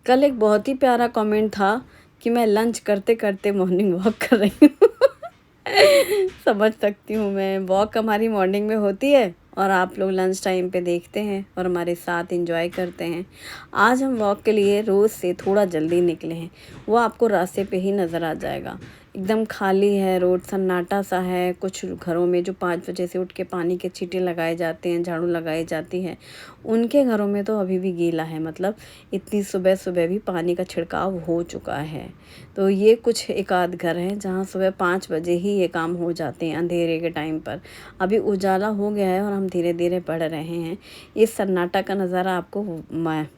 कल एक बहुत ही प्यारा कमेंट था कि मैं लंच करते करते मॉर्निंग वॉक कर रही हूँ। समझ सकती हूँ मैं, वॉक हमारी मॉर्निंग में होती है और आप लोग लंच टाइम पे देखते हैं और हमारे साथ एंजॉय करते हैं। आज हम वॉक के लिए रोज़ से थोड़ा जल्दी निकले हैं, वो आपको रास्ते पे ही नज़र आ जाएगा। एकदम खाली है रोड, सन्नाटा सा है। कुछ घरों में जो 5 बजे से उठ के पानी के छींटे लगाए जाते हैं, झाड़ू लगाई जाती है, उनके घरों में तो अभी भी गीला है। मतलब इतनी सुबह सुबह भी पानी का छिड़काव हो चुका है। तो ये कुछ एक आध घर हैं जहाँ सुबह 5 बजे ही ये काम हो जाते हैं अंधेरे के टाइम पर। अभी उजाला हो गया है और हम धीरे धीरे बढ़ रहे हैं। इस सन्नाटा का नज़ारा आपको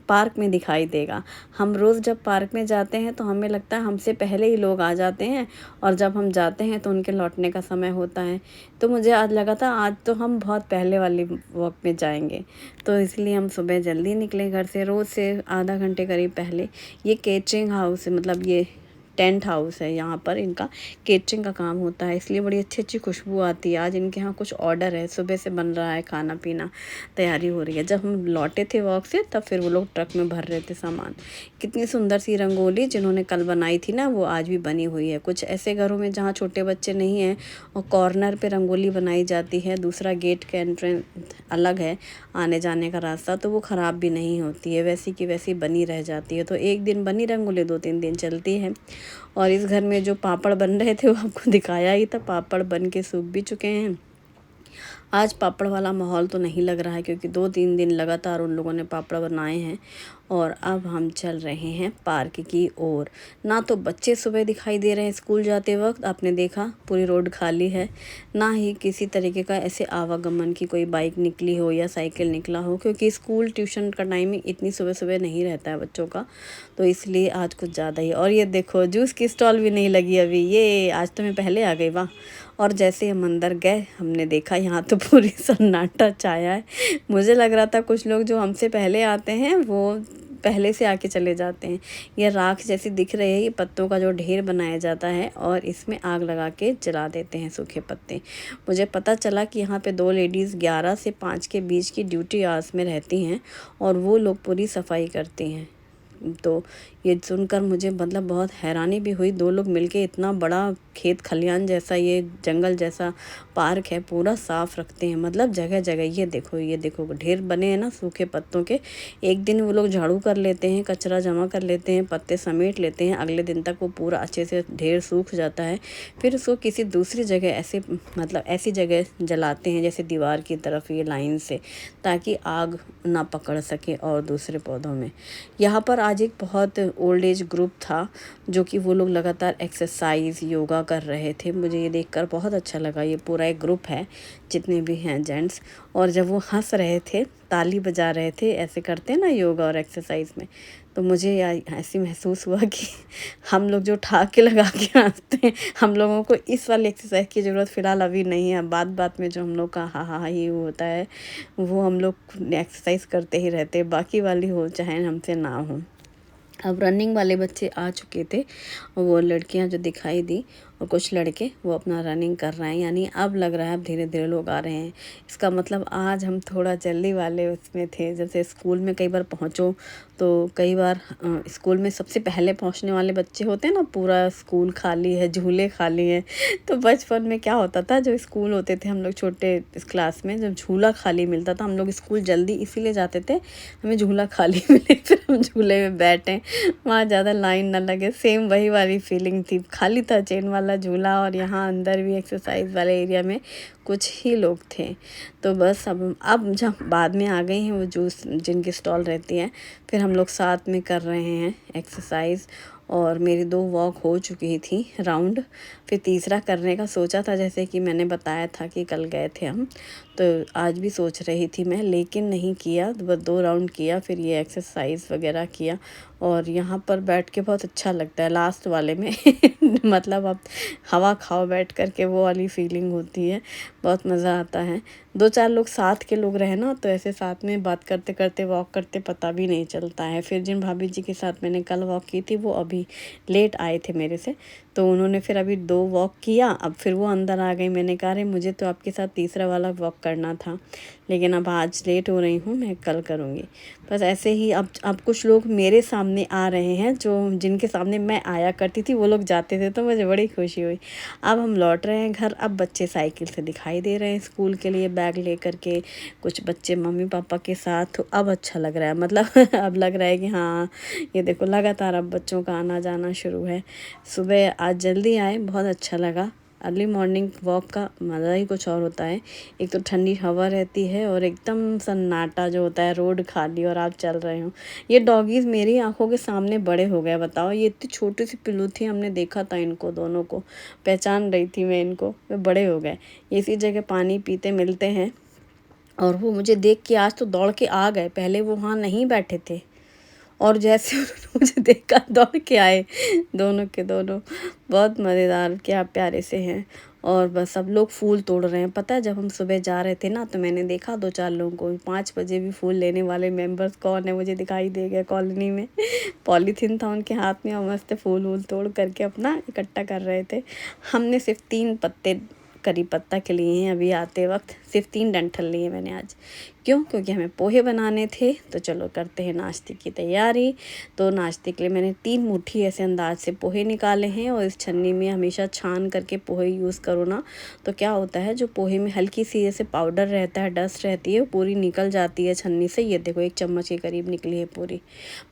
पार्क में दिखाई देगा। हम रोज़ जब पार्क में जाते हैं तो हमें लगता है हमसे पहले ही लोग आ जाते हैं और जब हम जाते हैं तो उनके लौटने का समय होता है। तो मुझे आज लगा था आज तो हम बहुत पहले वाली वॉक में जाएंगे, तो इसलिए हम सुबह जल्दी निकले घर से, रोज़ से आधा घंटे करीब पहले। ये केटरिंग हाउस है, मतलब ये टेंट हाउस है। यहाँ पर इनका केटरिंग का काम होता है, इसलिए बड़ी अच्छी अच्छी खुशबू आती है। आज इनके यहाँ कुछ ऑर्डर है, सुबह से बन रहा है खाना पीना, तैयारी हो रही है। जब हम लौटे थे वॉक से तब फिर वो लोग ट्रक में भर रहे थे सामान। कितनी सुंदर सी रंगोली जिन्होंने कल बनाई थी ना, वो आज भी बनी हुई है। कुछ ऐसे घरों में जहाँ छोटे बच्चे नहीं हैं और कॉर्नर पे रंगोली बनाई जाती है, दूसरा गेट का एंट्रेंस अलग है आने जाने का रास्ता, तो वो ख़राब भी नहीं होती है, वैसी की वैसी बनी रह जाती है। तो एक दिन बनी रंगोली 2-3 दिन चलती है। और इस घर में जो पापड़ बन रहे थे वो आपको दिखाया ही था, पापड़ बन के सूख भी चुके हैं। आज पापड़ वाला माहौल तो नहीं लग रहा है क्योंकि 2-3 दिन लगातार उन लोगों ने पापड़ बनाए हैं। और अब हम चल रहे हैं पार्क की ओर। ना तो बच्चे सुबह दिखाई दे रहे हैं स्कूल जाते वक्त, आपने देखा पूरी रोड खाली है, ना ही किसी तरीके का ऐसे आवागमन की कोई बाइक निकली हो या साइकिल निकला हो, क्योंकि स्कूल ट्यूशन का टाइमिंग इतनी सुबह सुबह नहीं रहता है बच्चों का, तो इसलिए आज कुछ ज़्यादा ही। और ये देखो जूस की स्टॉल भी नहीं लगी अभी, ये आज तो मैं पहले आ गई, वाह। और जैसे हम अंदर गए हमने देखा यहाँ तो पूरी सन्नाटा छाया है। मुझे लग रहा था कुछ लोग जो हमसे पहले आते हैं वो पहले से आके चले जाते हैं। ये राख जैसी दिख रही है, ये पत्तों का जो ढेर बनाया जाता है और इसमें आग लगा के जला देते हैं सूखे पत्ते। मुझे पता चला कि यहाँ पे 2 लेडीज़ 11 से 5 के बीच की ड्यूटी आवर्स में रहती हैं और वो लोग पूरी सफाई करती हैं। तो ये सुनकर मुझे मतलब बहुत हैरानी भी हुई। 2 लोग मिलके इतना बड़ा खेत खलियान जैसा, ये जंगल जैसा पार्क है, पूरा साफ़ रखते हैं। मतलब जगह जगह ये देखो ढेर बने हैं ना सूखे पत्तों के। एक दिन वो लोग झाड़ू कर लेते हैं, कचरा जमा कर लेते हैं, पत्ते समेट लेते हैं, अगले दिन तक वो पूरा अच्छे से ढेर सूख जाता है। फिर उसको किसी दूसरी जगह ऐसे मतलब ऐसी जगह जलाते हैं जैसे दीवार की तरफ ये लाइन से, ताकि आग ना पकड़ सके और दूसरे पौधों में। यहाँ पर आज एक बहुत ओल्ड एज ग्रुप था जो कि वो लोग लगातार एक्सरसाइज योगा कर रहे थे। मुझे ये देखकर बहुत अच्छा लगा। ये पूरा एक ग्रुप है जितने भी हैं जेंट्स, और जब वो हंस रहे थे, ताली बजा रहे थे, ऐसे करते हैं ना योगा और एक्सरसाइज में, तो मुझे ऐसी महसूस हुआ कि हम लोग जो ठहाके लगा के हंसते हैं, हम लोगों को इस वाली एक्सरसाइज की ज़रूरत फ़िलहाल अभी नहीं है। बात बात में जो हम लोग का हा हा हा ही होता है, वो हम लोग एक्सरसाइज करते ही रहते हैं, बाकी वाली हो चाहे हमसे ना हो। अब रनिंग वाले बच्चे आ चुके थे, वो लड़कियां जो दिखाई दी और कुछ लड़के वो अपना रनिंग कर रहे हैं, यानी अब लग रहा है अब धीरे धीरे लोग आ रहे हैं। इसका मतलब आज हम थोड़ा जल्दी वाले उसमें थे। जैसे स्कूल में कई बार पहुंचो तो कई बार स्कूल में सबसे पहले पहुंचने वाले बच्चे होते हैं ना, पूरा स्कूल खाली है, झूले खाली हैं। तो बचपन में क्या होता था, जो स्कूल होते थे हम लोग छोटे इस क्लास में, जब झूला खाली मिलता था, हम लोग स्कूल जल्दी इसीलिए जाते थे हमें झूला खाली मिले, फिर हम झूले में बैठें, वहाँ ज़्यादा लाइन ना लगे। सेम वही वाली फीलिंग थी, खाली था चेन वाला झूला और यहाँ अंदर भी एक्सरसाइज वाले एरिया में कुछ ही लोग थे। तो बस अब जब बाद में आ गई हैं वो जूस जिनकी स्टॉल रहती है, फिर हम लोग साथ में कर रहे हैं एक्सरसाइज। और मेरी 2 वॉक हो चुकी थी राउंड, फिर तीसरा करने का सोचा था, जैसे कि मैंने बताया था कि कल गए थे हम, तो आज भी सोच रही थी मैं, लेकिन नहीं किया। बस 2 राउंड किया, फिर ये एक्सरसाइज वगैरह किया। और यहाँ पर बैठ के बहुत अच्छा लगता है लास्ट वाले में मतलब आप हवा खाओ बैठ कर के, वो वाली फीलिंग होती है, बहुत मज़ा आता है। 2-4 लोग साथ के लोग रहे ना, तो ऐसे साथ में बात करते करते वॉक करते पता भी नहीं चलता है। फिर जिन भाभी जी के साथ मैंने कल वॉक की थी वो अभी लेट आए थे मेरे से, तो उन्होंने फिर अभी 2 वॉक किया, अब फिर वो अंदर आ गई। मैंने कहा अरे मुझे तो आपके साथ तीसरा वाला वॉक करना था, लेकिन अब आज लेट हो रही हूँ, मैं कल करूँगी। बस ऐसे ही अब कुछ लोग मेरे सामने आ रहे हैं, जो जिनके सामने मैं आया करती थी वो लोग जाते थे, तो मुझे बड़ी खुशी हुई। अब हम लौट रहे हैं घर। अब बच्चे साइकिल से दिखाई दे रहे हैं स्कूल के लिए बैग ले कर के, कुछ बच्चे मम्मी पापा के साथ। तो अब अच्छा लग रहा है, मतलब अब लग रहा है कि हाँ ये देखो लगातार अब बच्चों का आना जाना शुरू है। सुबह आज जल्दी आए, बहुत अच्छा लगा। अर्ली मॉर्निंग वॉक का मज़ा ही कुछ और होता है। एक तो ठंडी हवा रहती है और एकदम सन्नाटा जो होता है, रोड खाली और आप चल रहे हो। ये डॉगीज़ मेरी आंखों के सामने बड़े हो गए, बताओ। ये इतनी छोटी सी पिल्लू थी, हमने देखा था इनको दोनों को, पहचान रही थी मैं इनको, वे बड़े हो गए। इसी जगह पानी पीते मिलते हैं और वो मुझे देख के आज तो दौड़ के आ गए। पहले वो वहाँ नहीं बैठे थे और जैसे उन्होंने मुझे देखा दौड़ के आए, दोनों के दोनों। बहुत मज़ेदार, क्या प्यारे से हैं। और बस सब लोग फूल तोड़ रहे हैं। पता है जब हम सुबह जा रहे थे ना, तो मैंने देखा 2-4 लोगों को। 5 बजे भी फूल लेने वाले मेंबर्स कौन है मुझे दिखाई दे गए कॉलोनी में। पॉलीथीन था उनके हाथ में और मस्त फूल वूल तोड़ करके अपना इकट्ठा कर रहे थे। हमने सिर्फ 3 पत्ते करी पत्ता के लिए हैं। अभी आते वक्त सिर्फ 3 डंठल लिए मैंने आज। क्यों? क्योंकि हमें पोहे बनाने थे, तो चलो करते हैं नाश्ते की तैयारी। तो नाश्ते के लिए मैंने 3 मुट्ठी ऐसे अंदाज से पोहे निकाले हैं। और इस छन्नी में हमेशा छान करके पोहे यूज़ करो ना, तो क्या होता है, जो पोहे में हल्की सी जैसे पाउडर रहता है, डस्ट रहती है, वो पूरी निकल जाती है छन्नी से। ये देखो 1 चम्मच के करीब निकली है पूरी।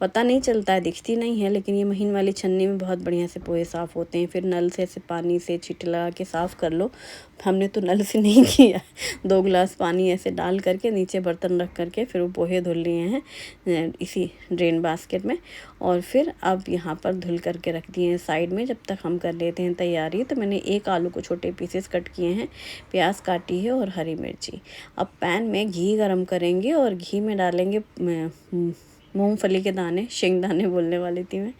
पता नहीं चलता है, दिखती नहीं है, लेकिन ये महीन वाली छन्नी में बहुत बढ़िया से पोहे साफ़ होते हैं। फिर नल से ऐसे पानी से छींटे लगा के साफ़ कर लो। हमने तो नल से नहीं किया, 2 गिलास पानी ऐसे डाल करके नीचे बर्तन रख करके फिर वो पोहे धुल लिए हैं इसी ड्रेन बास्केट में। और फिर अब यहाँ पर धुल करके रख दिए हैं साइड में, जब तक हम कर लेते हैं तैयारी। तो मैंने 1 आलू को छोटे पीसेस कट किए हैं, प्याज काटी है और हरी मिर्ची। अब पैन में घी गरम करेंगे और घी में डालेंगे मूंगफली के दाने, शेंगदाने बोलने वाली थी मैं।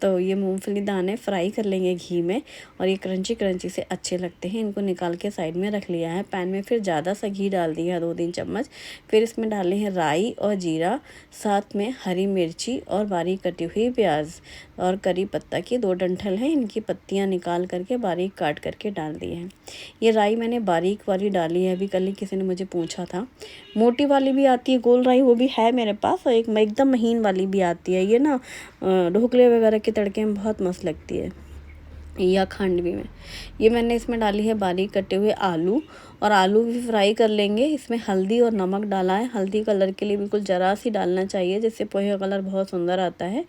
तो ये मूंगफली दाने फ्राई कर लेंगे घी में, और ये क्रंची क्रंची से अच्छे लगते हैं। इनको निकाल के साइड में रख लिया है। पैन में फिर ज़्यादा सा घी डाल दिया, 2-3 चम्मच। फिर इसमें डाले हैं राई और जीरा, साथ में हरी मिर्ची और बारीक कटी हुई प्याज और करी पत्ता की 2 डंठल हैं, इनकी पत्तियां निकाल करके बारीक काट करके डाल दिए हैं। ये राई मैंने बारीक वाली डाली है। अभी कल ही किसी ने मुझे पूछा था, मोटी वाली भी आती है गोल राई, वो भी है मेरे पास, और एक एकदम महीन वाली भी आती है। ये ना ढोकले वगैरह के तड़के में बहुत मस्त लगती है, या खांडवी में। ये मैंने इसमें डाली है बारीक कटे हुए आलू, और आलू भी फ्राई कर लेंगे। इसमें हल्दी और नमक डाला है। हल्दी कलर के लिए बिल्कुल ज़रा सी डालना चाहिए, जिससे पोहे का कलर बहुत सुंदर आता है।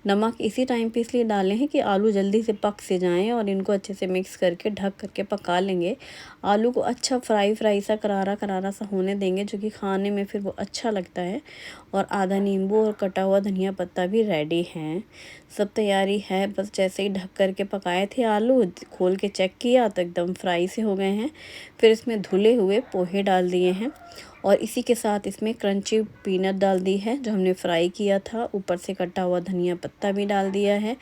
नमक इसी टाइम पे इसलिए डाले हैं कि आलू जल्दी से पक से जाएं, और इनको अच्छे से मिक्स करके ढक करके पका लेंगे। आलू को अच्छा फ्राई सा करारा करारा सा होने देंगे, जो कि खाने में फिर वो अच्छा लगता है। और आधा नींबू और कटा हुआ धनिया पत्ता भी रेडी हैं। सब तैयारी है, बस जैसे ही ढक करके पकाए थे आलू, खोल के चेक किया तो एकदम फ्राई से हो गए हैं। फिर इसमें धुले हुए पोहे डाल दिए हैं, और इसी के साथ इसमें क्रंची पीनट डाल दी है जो हमने फ्राई किया था। ऊपर से कटा हुआ धनिया पत्ता भी डाल दिया है,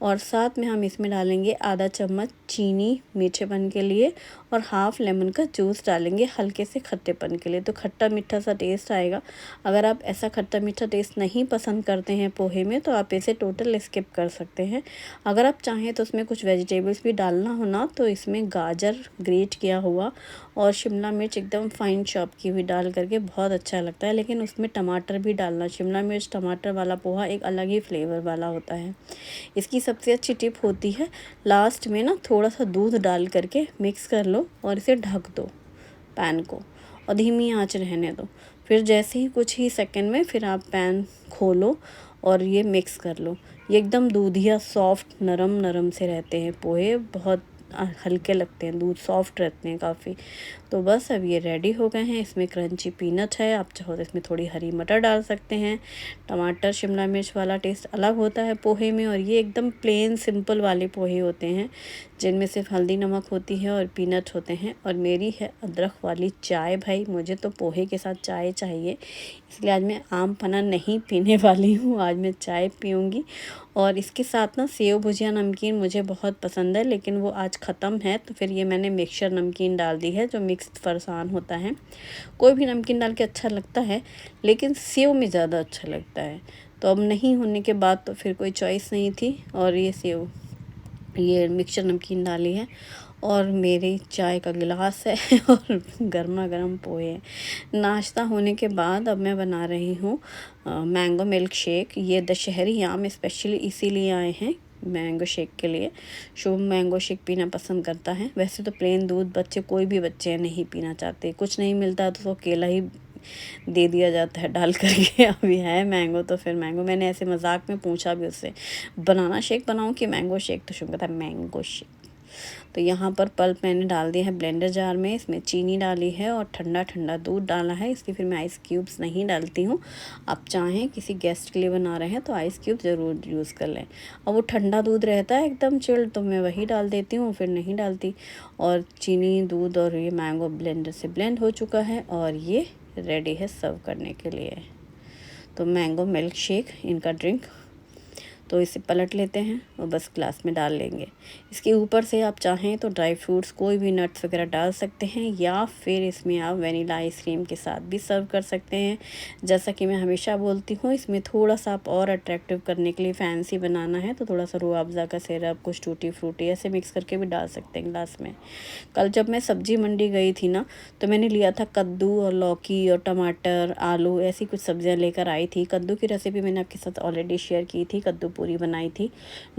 और साथ में हम इसमें डालेंगे आधा चम्मच चीनी मीठेपन के लिए, और हाफ़ लेमन का जूस डालेंगे हल्के से खट्टेपन के लिए, तो खट्टा मीठा सा टेस्ट आएगा। अगर आप ऐसा खट्टा मीठा टेस्ट नहीं पसंद करते हैं पोहे में, तो आप इसे टोटल स्किप कर सकते हैं। अगर आप चाहें तो उसमें कुछ वेजिटेबल्स भी डालना हो ना, तो इसमें गाजर ग्रेट किया हुआ और शिमला मिर्च एकदम फाइन चॉप की हुई डाल करके बहुत अच्छा लगता है। लेकिन उसमें टमाटर भी डालना, शिमला मिर्च टमाटर वाला पोहा एक अलग ही फ्लेवर वाला होता है। इसकी सबसे अच्छी टिप होती है, लास्ट में ना थोड़ा सा दूध डाल करके मिक्स कर लो और इसे ढक दो पैन को, और धीमी आंच रहने दो। फिर जैसे ही कुछ ही सेकंड में फिर आप पैन खोलो और ये मिक्स कर लो। ये एकदम दूधिया सॉफ्ट नरम नरम से रहते हैं पोहे, बहुत हल्के लगते हैं, दूध सॉफ्ट रहते हैं काफ़ी। तो बस अब ये रेडी हो गए हैं। इसमें क्रंची पीनट है, आप चाहो तो इसमें थोड़ी हरी मटर डाल सकते हैं। टमाटर शिमला मिर्च वाला टेस्ट अलग होता है पोहे में, और ये एकदम प्लेन सिंपल वाले पोहे होते हैं जिनमें सिर्फ हल्दी नमक होती है और पीनट होते हैं। और मेरी है अदरक वाली चाय। भाई मुझे तो पोहे के साथ चाय चाहिए, इसलिए आज मैं आम पन्ना नहीं पीने वाली हूँ, आज मैं चाय पीऊँगी। और इसके साथ ना सेव भुजिया नमकीन मुझे बहुत पसंद है, लेकिन वो आज ख़त्म है, तो फिर ये मैंने मिक्सचर नमकीन डाल दी है जो मिक्स फरसान होता है। कोई भी नमकीन डाल के अच्छा लगता है, लेकिन सेव में ज़्यादा अच्छा लगता है। तो अब नहीं होने के बाद तो फिर कोई चॉइस नहीं थी, और ये मिक्सचर नमकीन डाली है। और मेरी चाय का गिलास है और गर्मा गर्म पोहे हैं। नाश्ता होने के बाद अब मैं बना रही हूँ मैंगो मिल्क शेक। ये दशहरी आम स्पेशली इसीलिए आए हैं मैंगो शेक के लिए। शुभ मैंगो शेक पीना पसंद करता है। वैसे तो प्लेन दूध बच्चे, कोई भी बच्चे नहीं पीना चाहते, कुछ नहीं मिलता तो केला ही दे दिया जाता है डाल करके। अभी है मैंगो तो फिर मैंगो। मैंने ऐसे मजाक में पूछा भी उससे, बनाना शेक बनाऊँ कि मैंगो शेक, तो शुभ कहता है मैंगो शेक। तो यहाँ पर पल्प मैंने डाल दिया है ब्लेंडर जार में। इसमें चीनी डाली है और ठंडा ठंडा दूध डाला है। इसकी फिर मैं आइस क्यूब्स नहीं डालती हूँ। आप चाहें किसी गेस्ट के लिए बना रहे हैं तो आइस क्यूब ज़रूर यूज़ कर लें। और वो ठंडा दूध रहता है एकदम चिल्ड, तो मैं वही डाल देती हूँ, फिर नहीं डालती। और चीनी, दूध और ये मैंगो ब्लेंडर से ब्लेंड हो चुका है और ये रेडी है सर्व करने के लिए। तो मैंगो मिल्क शेक इनका ड्रिंक। तो इसे पलट लेते हैं और बस ग्लास में डाल लेंगे। इसके ऊपर से आप चाहें तो ड्राई फ्रूट्स, कोई भी नट्स वगैरह डाल सकते हैं, या फिर इसमें आप वनीला आइसक्रीम के साथ भी सर्व कर सकते हैं। जैसा कि मैं हमेशा बोलती हूँ, इसमें थोड़ा सा आप और अट्रैक्टिव करने के लिए, फैंसी बनाना है तो थोड़ा सा रूह अफ़ज़ा का सिरप, कुछ टूटी फ्रूटी ऐसे मिक्स करके भी डाल सकते हैं ग्लास में। कल जब मैं सब्जी मंडी गई थी ना, तो मैंने लिया था कद्दू और लौकी और टमाटर, आलू, ऐसी कुछ सब्जियां लेकर आई थी। कद्दू की रेसिपी मैंने आपके साथ ऑलरेडी शेयर की थी, कद्दू पूरी बनाई थी।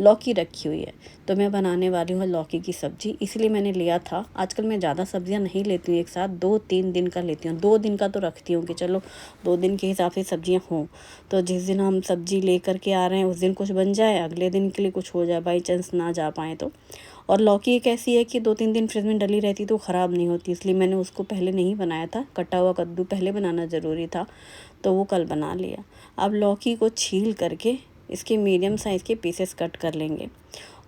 लौकी रखी हुई है तो मैं बनाने वाली हूँ लौकी की सब्ज़ी, इसलिए मैंने लिया था। आजकल मैं ज़्यादा सब्जियां नहीं लेती हूँ एक साथ, 2-3 दिन का लेती हूँ। 2 दिन का तो रखती हूँ कि चलो 2 दिन के हिसाब से सब्जियां हों, तो जिस दिन हम सब्जी ले कर के आ रहे हैं उस दिन कुछ बन जाए, अगले दिन के लिए कुछ हो जाए, बाई चांस ना जा पाएँ तो। और लौकी एक ऐसी है कि 2-3 दिन फ्रिज में डली रहती तो ख़राब नहीं होती, इसलिए मैंने उसको पहले नहीं बनाया था। कटा हुआ कद्दू पहले बनाना ज़रूरी था, तो वो कल बना लिया। अब लौकी को छील करके इसके मीडियम साइज़ के पीसेस कट कर लेंगे।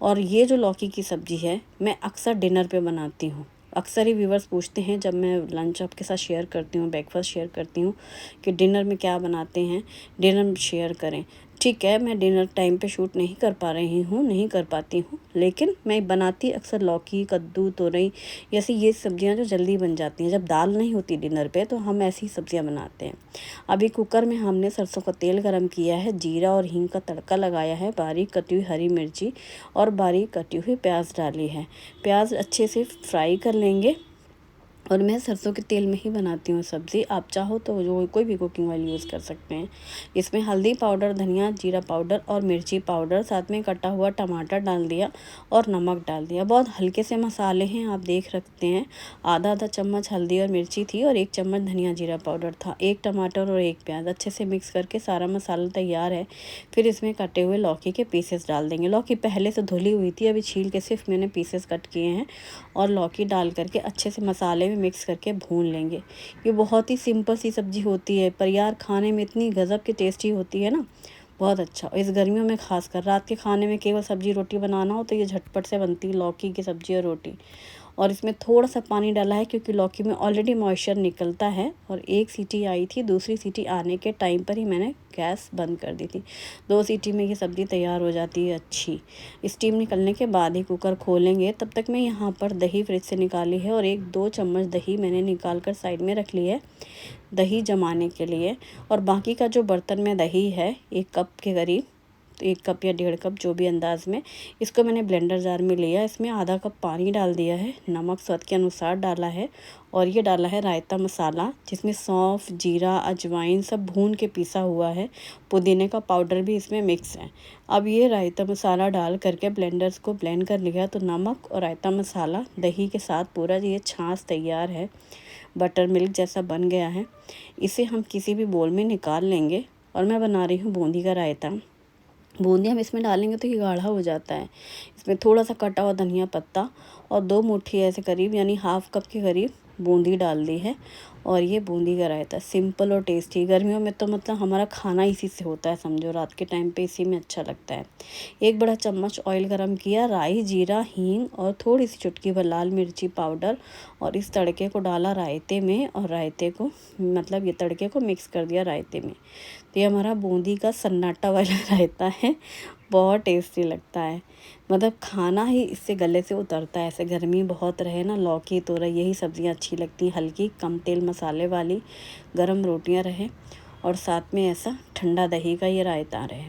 और ये जो लौकी की सब्ज़ी है मैं अक्सर डिनर पे बनाती हूँ। अक्सर ही व्यूवर्स पूछते हैं जब मैं लंच आपके साथ शेयर करती हूँ, ब्रेकफास्ट शेयर करती हूँ कि डिनर में क्या बनाते हैं, डिनर में शेयर करें। ठीक है, मैं डिनर टाइम पे शूट नहीं कर पा रही हूँ, नहीं कर पाती हूँ, लेकिन मैं बनाती अक्सर लौकी, कद्दू, तोरई ऐसी ये सब्जियाँ जो जल्दी बन जाती हैं। जब दाल नहीं होती डिनर पे तो हम ऐसी सब्जियाँ बनाते हैं। अभी कुकर में हमने सरसों का तेल गरम किया है, जीरा और हींग का तड़का लगाया है, बारीक कटी हुई हरी मिर्ची और बारीक कटी हुई प्याज डाली है। प्याज अच्छे से फ्राई कर लेंगे। और मैं सरसों के तेल में ही बनाती हूँ सब्ज़ी। आप चाहो तो जो कोई भी कुकिंग ऑयल यूज़ कर सकते हैं। इसमें हल्दी पाउडर, धनिया जीरा पाउडर और मिर्ची पाउडर, साथ में कटा हुआ टमाटर डाल दिया और नमक डाल दिया। बहुत हल्के से मसाले हैं, आप देख सकते हैं। आधा चम्मच हल्दी और मिर्ची थी और 1 चम्मच धनिया जीरा पाउडर था। 1 टमाटर और 1 प्याज अच्छे से मिक्स करके सारा मसाला तैयार है। फिर इसमें कटे हुए लौकी के पीसेस डाल देंगे। लौकी पहले से धुली हुई थी, अभी छील के सिर्फ मैंने पीसेस कट किए हैं। और लौकी डाल करके अच्छे से मसाले में मिक्स करके भून लेंगे। ये बहुत ही सिंपल सी सब्ज़ी होती है, पर यार खाने में इतनी गज़ब की टेस्टी होती है ना, बहुत अच्छा। और इस गर्मियों में खासकर रात के खाने में केवल सब्ज़ी रोटी बनाना हो तो ये झटपट से बनती है लौकी की सब्ज़ी और रोटी। और इसमें थोड़ा सा पानी डाला है क्योंकि लौकी में ऑलरेडी मॉइस्चर निकलता है। और 1 सीटी आई थी, दूसरी सीटी आने के टाइम पर ही मैंने गैस बंद कर दी थी। 2 सीटी में ये सब्ज़ी तैयार हो जाती है अच्छी। स्टीम निकलने के बाद ही कुकर खोलेंगे। तब तक मैं यहाँ पर दही फ्रिज से निकाली है और 1-2 चम्मच दही मैंने निकाल कर साइड में रख ली है दही जमाने के लिए। और बाकी का जो बर्तन में दही है 1 कप के करीब, 1 कप या 1.5 कप जो भी अंदाज में, इसको मैंने ब्लेंडर जार में लिया। इसमें आधा कप पानी डाल दिया है, नमक स्वाद के अनुसार डाला है और ये डाला है रायता मसाला, जिसमें सौंफ, जीरा, अजवाइन सब भून के पीसा हुआ है। पुदीने का पाउडर भी इसमें मिक्स है। अब ये रायता मसाला डाल करके ब्लेंडर्स को ब्लेंड कर लिया तो नमक और रायता मसाला दही के साथ पूरा ये छाछ तैयार है, बटर मिल्क जैसा बन गया है। इसे हम किसी भी बोल में निकाल लेंगे। और मैं बना रही हूँ बूंदी का रायता। बूंदी हम इसमें डालेंगे तो ये गाढ़ा हो जाता है। इसमें थोड़ा सा कटा हुआ धनिया पत्ता और 2 मुट्ठी ऐसे करीब, यानी हाफ कप के करीब बूंदी डाल दी है। और ये बूंदी का रायता सिंपल और टेस्टी, गर्मियों में तो मतलब हमारा खाना इसी से होता है, समझो रात के टाइम पे इसी में अच्छा लगता है। 1 बड़ा चम्मच ऑयल गरम किया, राई, जीरा, हींग और थोड़ी सी चुटकी भर लाल मिर्ची पाउडर और इस तड़के को डाला रायते में और रायते को मतलब ये तड़के को मिक्स कर दिया रायते में। तो ये हमारा बूंदी का सन्नाटा वाला रायता है, बहुत टेस्टी लगता है। मतलब खाना ही इससे गले से उतरता है। ऐसे गर्मी बहुत रहे ना, लौकी, तोरई यही सब्जियां अच्छी लगती हैं, हल्की कम तेल मसाले वाली, गरम रोटियां रहे और साथ में ऐसा ठंडा दही का ये रायता रहे।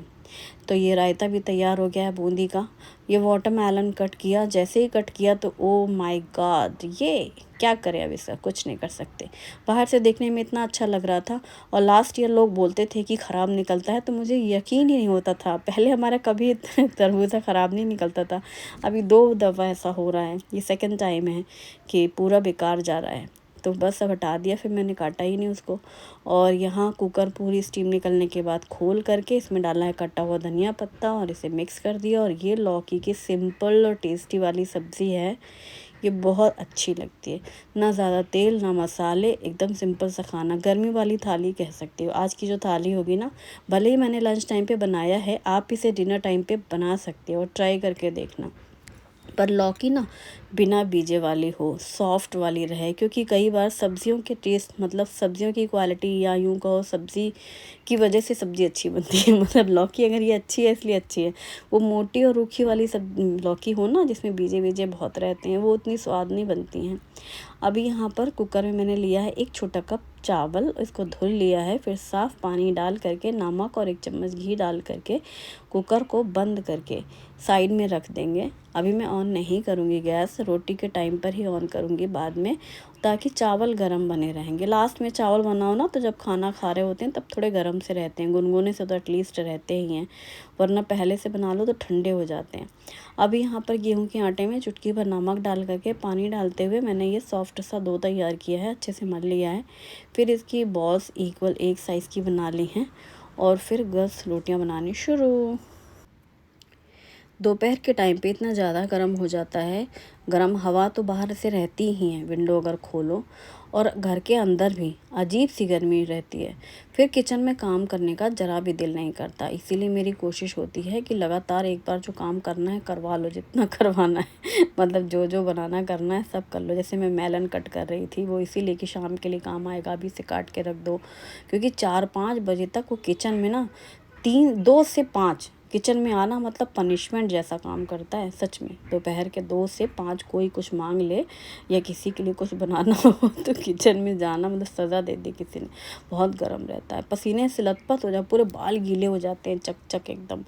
तो ये रायता भी तैयार हो गया है बूंदी का। ये वाटरमेलन कट किया, जैसे ही कट किया तो ओ माय गॉड, ये क्या करें अब, इसका कुछ नहीं कर सकते। बाहर से देखने में इतना अच्छा लग रहा था और लास्ट ईयर लोग बोलते थे कि ख़राब निकलता है, तो मुझे यकीन ही नहीं होता था। पहले हमारा कभी तरबूजा ख़राब नहीं निकलता था, अभी 2 दफ़ा ऐसा हो रहा है, ये सेकंड टाइम है कि पूरा बेकार जा रहा है। तो बस अब हटा दिया, फिर मैंने काटा ही नहीं उसको। और यहाँ कुकर पूरी स्टीम निकलने के बाद खोल करके इसमें डाला है कटा हुआ धनिया पत्ता और इसे मिक्स कर दिया। और ये लौकी की सिंपल और टेस्टी वाली सब्ज़ी है, ये बहुत अच्छी लगती है। ना ज़्यादा तेल ना मसाले, एकदम सिंपल सा खाना, गर्मी वाली थाली कह सकती हो। आज की जो थाली होगी ना, भले ही मैंने लंच टाइम पे बनाया है, आप इसे डिनर टाइम पे बना सकते हो और ट्राई करके देखना। पर लौकी ना बिना बीजे वाली हो, सॉफ्ट वाली रहे, क्योंकि कई बार सब्जियों के टेस्ट मतलब सब्जियों की क्वालिटी या यूँ कहो सब्ज़ी की वजह से सब्ज़ी अच्छी बनती है। मतलब लौकी अगर ये अच्छी है इसलिए अच्छी है, वो मोटी और रूखी वाली सब लौकी हो ना जिसमें बीजे बीजे बहुत रहते हैं, वो उतनी स्वाद नहीं बनती हैं। अभी यहाँ पर कुकर में मैंने लिया है 1 छोटा कप चावल, इसको धुल लिया है, फिर साफ़ पानी डाल करके नमक और 1 चम्मच घी डाल करके कुकर को बंद करके साइड में रख देंगे। अभी मैं ऑन नहीं करूँगी गैस, रोटी के टाइम पर ही ऑन करूँगी बाद में, ताकि चावल गर्म बने रहेंगे। लास्ट में चावल बनाओ ना तो जब खाना खा रहे होते हैं तब थोड़े गर्म से रहते हैं, गुनगुने से तो एटलीस्ट रहते ही हैं, वरना पहले से बना लो तो ठंडे हो जाते हैं। अभी यहाँ पर गेहूं के आटे में चुटकी भर नमक डाल करके पानी डालते हुए मैंने ये सॉफ्ट सा डो तैयार किया है, अच्छे से मल लिया है। फिर इसकी बॉल्स इक्वल एक साइज़ की बना ली हैं और फिर बस रोटियाँ बनानी शुरू। दोपहर के टाइम पे इतना ज़्यादा गर्म हो जाता है, गर्म हवा तो बाहर से रहती ही है, विंडो अगर खोलो, और घर के अंदर भी अजीब सी गर्मी रहती है। फिर किचन में काम करने का ज़रा भी दिल नहीं करता, इसीलिए मेरी कोशिश होती है कि लगातार एक बार जो काम करना है करवा लो, जितना करवाना है। मतलब जो जो बनाना करना है सब कर लो। जैसे मैं मेलन कट कर रही थी, वो इसीलिए कि शाम के लिए काम आएगा, अभी से काट के रख दो, क्योंकि 4-5 बजे तक वो किचन में ना 2 से 5 किचन में आना मतलब पनिशमेंट जैसा काम करता है सच में। दोपहर के 2 से 5 कोई कुछ मांग ले या किसी के लिए कुछ बनाना हो तो किचन में जाना मतलब सज़ा दे दी किसी ने। बहुत गर्म रहता है, पसीने से लथपथ हो जाए, पूरे बाल गीले हो जाते हैं चक चक एकदम,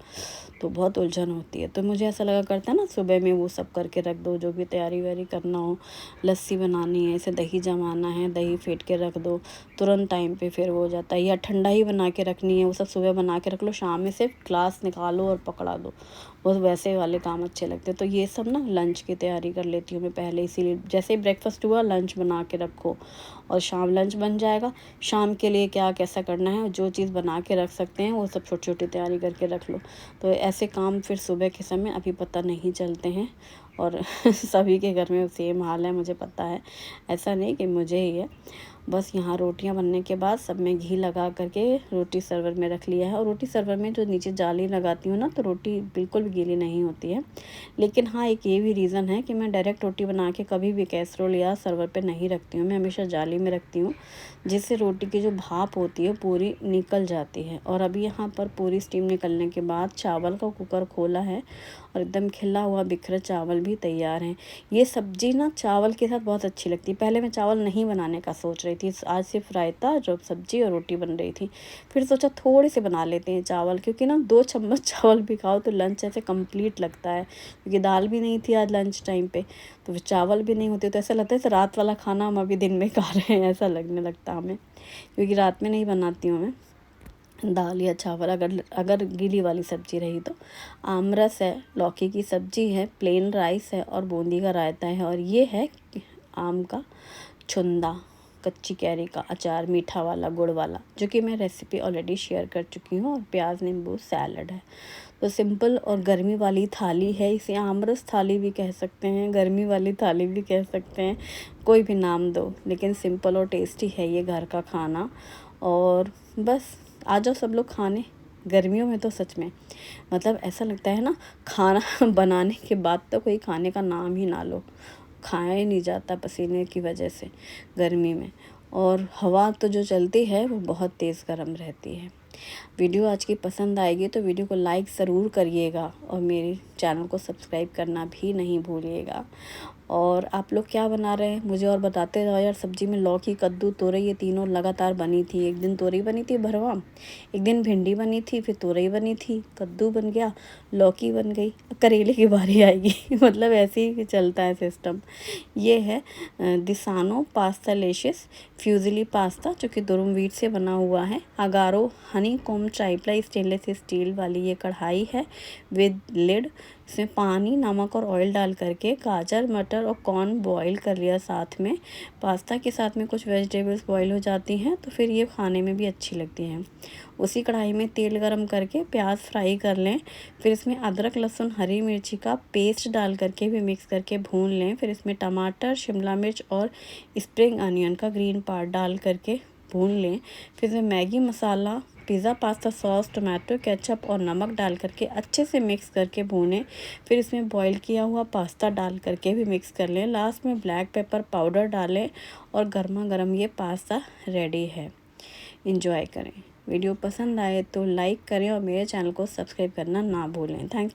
तो बहुत उलझन होती है। तो मुझे ऐसा लगा करता है ना सुबह में वो सब करके रख दो, जो भी तैयारी वैयारी करना हो, लस्सी बनानी है, इसे दही जमाना है, दही फेंट के रख दो, तुरंत टाइम पे फिर वो हो जाता है। या ठंडा ही बना के रखनी है, वो सब सुबह बना के रख लो, शाम में सिर्फ ग्लास निकालो और पकड़ा दो, बस वैसे वाले काम अच्छे लगते हैं। तो ये सब ना लंच की तैयारी कर लेती हूँ मैं पहले, इसीलिए जैसे ही ब्रेकफास्ट हुआ लंच बना के रखो और शाम लंच बन जाएगा। शाम के लिए क्या कैसा करना है, जो चीज़ बना के रख सकते हैं वो सब छोटी छोटी तैयारी करके रख लो। तो ऐसे काम फिर सुबह के समय अभी पता नहीं चलते हैं और सभी के घर में सेम हाल है, मुझे पता है, ऐसा नहीं कि मुझे ही है। बस यहाँ रोटियां बनने के बाद सब में घी लगा करके रोटी सर्वर में रख लिया है। और रोटी सर्वर में जो नीचे जाली लगाती हूँ ना तो रोटी बिल्कुल भी गीली नहीं होती है। लेकिन हाँ, एक ये भी रीज़न है कि मैं डायरेक्ट रोटी बना के कभी भी कैसरोल या सर्वर पे नहीं रखती हूँ, मैं हमेशा जाली में रखती हूँ, जिससे रोटी की जो भाप होती है पूरी निकल जाती है। और अभी यहाँ पर पूरी स्टीम निकलने के बाद चावल का कुकर खोला है और एकदम खिला हुआ बिखरा चावल भी तैयार हैं। ये सब्ज़ी ना चावल के साथ बहुत अच्छी लगती है। पहले मैं चावल नहीं बनाने का सोच रही थी, आज सिर्फ रायता जो सब्ज़ी और रोटी बन रही थी, फिर सोचा थोड़े से बना लेते हैं चावल, क्योंकि ना 2 चम्मच चावल भी खाओ तो लंच ऐसे कंप्लीट लगता है, क्योंकि दाल भी नहीं थी आज लंच टाइम पे, तो फिर चावल भी नहीं होते तो ऐसा लगता है रात वाला खाना हम अभी दिन में खा रहे हैं, ऐसा लगने लगता हमें, क्योंकि रात में नहीं बनाती हूँ मैं दाल या चावल। अगर गीली वाली सब्ज़ी रही तो आमरस है, लौकी की सब्ज़ी है, प्लेन राइस है और बूंदी का रायता है। और ये है आम का छुंदा, कच्ची कैरी का अचार, मीठा वाला गुड़ वाला, जो कि मैं रेसिपी ऑलरेडी शेयर कर चुकी हूँ, और प्याज नींबू सैलड है। तो सिंपल और गर्मी वाली थाली है, इसे आमरस थाली भी कह सकते हैं, गर्मी वाली थाली भी कह सकते हैं, कोई भी नाम दो, लेकिन सिंपल और टेस्टी है ये घर का खाना। और बस आ जाओ सब लोग खाने। गर्मियों में तो सच में मतलब ऐसा लगता है ना, खाना बनाने के बाद तो कोई खाने का नाम ही ना लो, खाया ही नहीं जाता पसीने की वजह से गर्मी में। और हवा तो जो चलती है वो बहुत तेज़ गर्म रहती है। वीडियो आज की पसंद आएगी तो वीडियो को लाइक ज़रूर करिएगा और मेरे चैनल को सब्सक्राइब करना भी नहीं भूलिएगा। और आप लोग क्या बना रहे हैं मुझे और बताते जाओ यार। सब्जी में लौकी, कद्दू, तोरई ये तीनों लगातार बनी थी। एक दिन तोरई बनी थी भरवा, एक दिन भिंडी बनी थी, फिर तोरई बनी थी, कद्दू बन गया, लौकी बन गई, करेले की बारी आएगी मतलब ऐसे ही चलता है सिस्टम। ये है दिसानो पास्ता लेशियस फ्यूजिली पास्ता, जो कि दुरुम व्हीट से बना हुआ है। अगारो हनी कोम ट्राइप्लाई स्टेनलेस स्टील वाली ये कढ़ाई है विद लिड। इसमें पानी, नमक और ऑयल डाल करके गाजर, मटर और कॉर्न बॉईल कर लिया साथ में। पास्ता के साथ में कुछ वेजिटेबल्स बॉईल हो जाती हैं तो फिर ये खाने में भी अच्छी लगती हैं। उसी कढ़ाई में तेल गरम करके प्याज फ्राई कर लें। फिर इसमें अदरक, लहसुन, हरी मिर्ची का पेस्ट डाल करके भी मिक्स करके भून लें। फिर इसमें टमाटर, शिमला मिर्च और स्प्रिंग अनियन का ग्रीन पार्ट डाल करके भून लें। फिर इसमें मैगी मसाला, pizza pasta sauce, tomato ketchup और नमक डाल करके अच्छे से मिक्स करके भूनें। फिर इसमें बॉईल किया हुआ पास्ता डाल करके भी मिक्स कर लें। लास्ट में ब्लैक पेपर पाउडर डालें और गर्मा गर्म ये पास्ता रेडी है। एंजॉय करें। वीडियो पसंद आए तो लाइक करें और मेरे चैनल को सब्सक्राइब करना ना भूलें। थैंक्स।